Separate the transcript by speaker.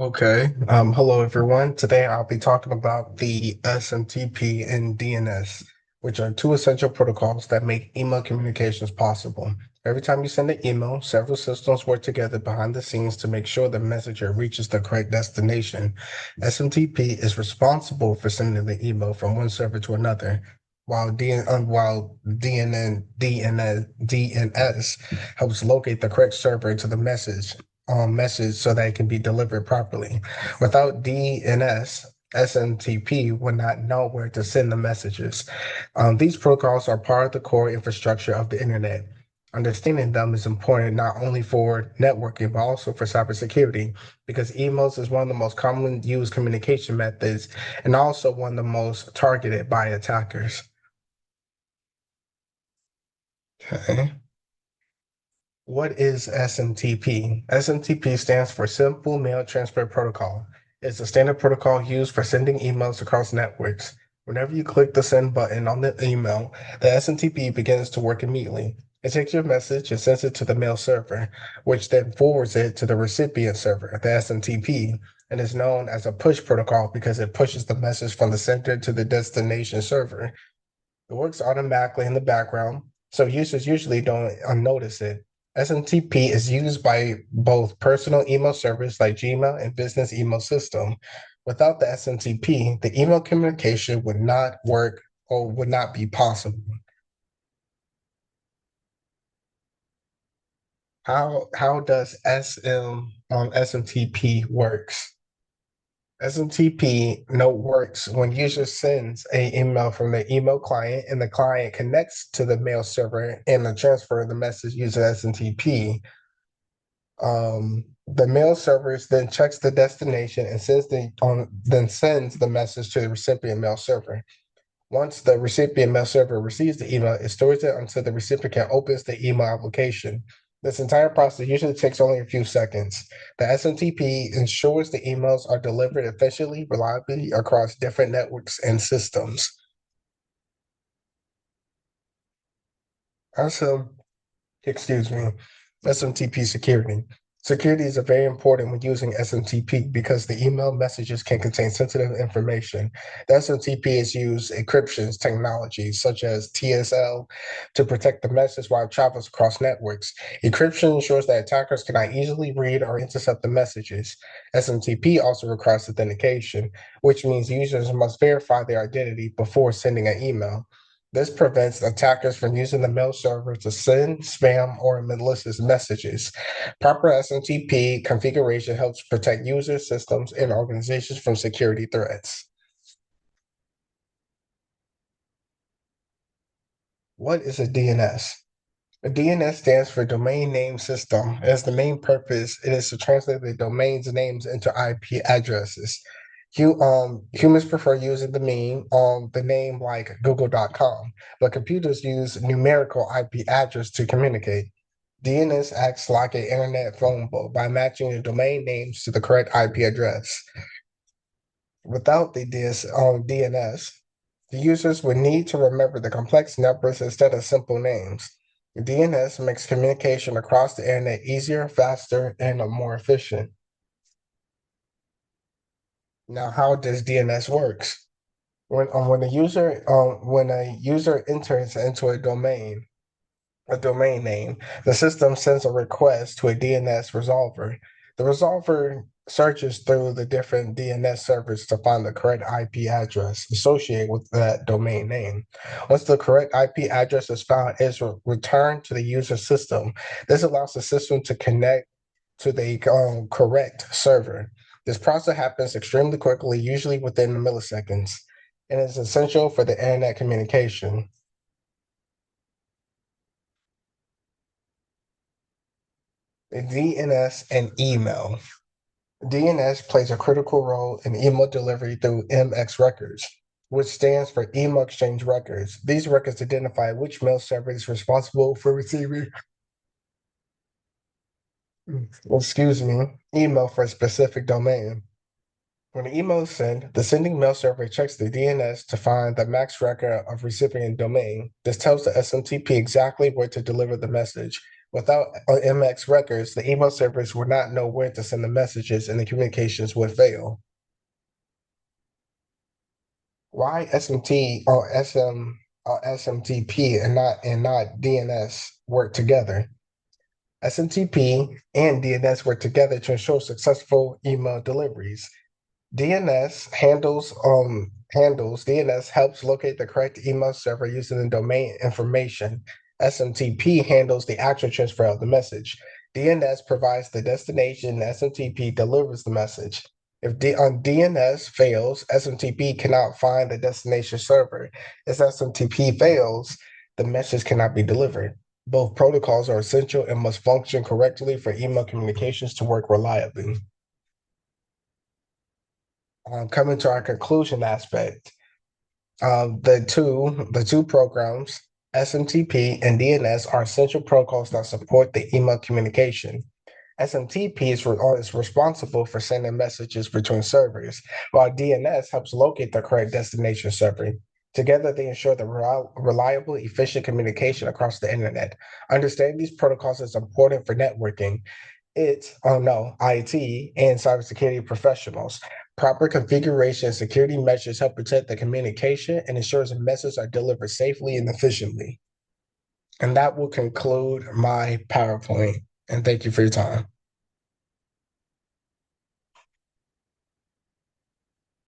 Speaker 1: Hello everyone. Today I'll be talking about the SMTP and DNS, which are two essential protocols that make email communications possible. Every time you send an email, several systems work together behind the scenes to make sure the messenger reaches the correct destination. SMTP is responsible for sending the email from one server to another, while DNS helps locate the correct server to the message so that it can be delivered properly. Without DNS, SMTP would not know where to send the messages. These protocols are part of the core infrastructure of the internet. Understanding them is important not only for networking, but also for cybersecurity, because emails is one of the most commonly used communication methods and also one of the most targeted by attackers. Okay. What is SMTP? SMTP stands for Simple Mail Transfer Protocol. It's a standard protocol used for sending emails across networks. Whenever you click the send button on the email, the SMTP begins to work immediately. It takes your message and sends it to the mail server, which then forwards it to the recipient server, the SMTP, and is known as a push protocol because it pushes the message from the sender to the destination server. It works automatically in the background, so users usually don't notice it. SMTP is used by both personal email servers like Gmail and business email system. Without the SMTP, the email communication would not work or would not be possible. How does SMTP works? SMTP note works when user sends a email from the email client and the client connects to the mail server and the transfer of the message using SMTP. The mail servers then checks the destination and sends the message to the recipient mail server. Once the recipient mail server receives the email, it stores it until the recipient opens the email application. This entire process usually takes only a few seconds. The SMTP ensures the emails are delivered efficiently, reliably across different networks and systems. Also, excuse me, SMTP security. Security is very important when using SMTP because the email messages can contain sensitive information. The SMTP is used encryption technologies such as TSL to protect the message while it travels across networks. Encryption ensures that attackers cannot easily read or intercept the messages. SMTP also requires authentication, which means users must verify their identity before sending an email. This prevents attackers from using the mail server to send spam or malicious messages. Proper SMTP configuration helps protect users, systems, and organizations from security threats. What is a DNS? A DNS stands for Domain Name System. As the main purpose, it is to translate the domain's names into IP addresses. Humans prefer using the name like google.com, but computers use numerical IP address to communicate. DNS acts like an internet phone book by matching the domain names to the correct IP address. Without the DNS, the users would need to remember the complex numbers instead of simple names. DNS makes communication across the internet easier, faster, and more efficient. Now, how does DNS works? When a user enters into a domain name, the system sends a request to a DNS resolver. The resolver searches through the different DNS servers to find the correct IP address associated with that domain name. Once the correct IP address is found, it's returned to the user system. This allows the system to connect to the correct server. This process happens extremely quickly, usually within milliseconds, and is essential for the internet communication. DNS and email. DNS plays a critical role in email delivery through MX records, which stands for email exchange records. These records identify which mail server is responsible for receiving, excuse me, email for a specific domain. When an email is sent, the sending mail server checks the DNS to find the max record of recipient domain. This tells the SMTP exactly where to deliver the message. Without MX records, the email servers would not know where to send the messages and the communications would fail. Why SMT or SMTP and not DNS work together? SMTP and DNS work together to ensure successful email deliveries. DNS helps locate the correct email server using the domain information. SMTP handles the actual transfer of the message. DNS provides the destination, and SMTP delivers the message. If DNS fails, SMTP cannot find the destination server. If SMTP fails, the message cannot be delivered. Both protocols are essential and must function correctly for email communications to work reliably. Coming to our conclusion aspect, the two programs, SMTP and DNS, are essential protocols that support the email communication. SMTP is responsible for sending messages between servers, while DNS helps locate the correct destination server. Together, they ensure the reliable, efficient communication across the internet. Understanding these protocols is important for networking, IT and cybersecurity professionals. Proper configuration and security measures help protect the communication and ensures messages are delivered safely and efficiently. And that will conclude my PowerPoint. And thank you for your time.